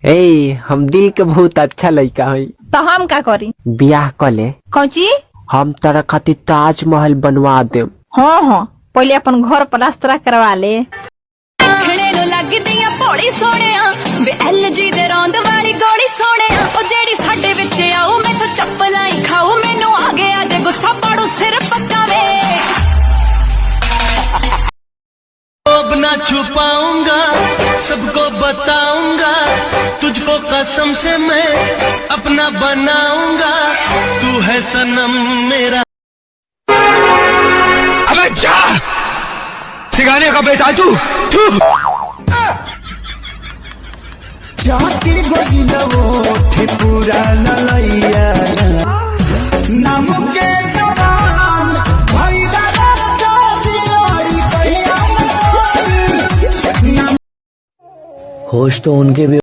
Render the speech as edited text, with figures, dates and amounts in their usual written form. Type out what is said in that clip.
ए हम दिल के बहुत अच्छा लड़का हई। तो हम का करी? ब्याह कले। कौची? हम तारा खातिर ताजमहल बनवा दे। हाँ हाँ, पहले अपन घर प्लास्टर करवा ले। अब ना छुपाऊंगा, सबको बताऊंगा, तुझको कसम से मैं अपना बनाऊंगा, तू है सनम मेरा। अबे जा, सिखाने का बेटा तू। पूरा ललैया नाम के जवान भाई होश तो उनके भी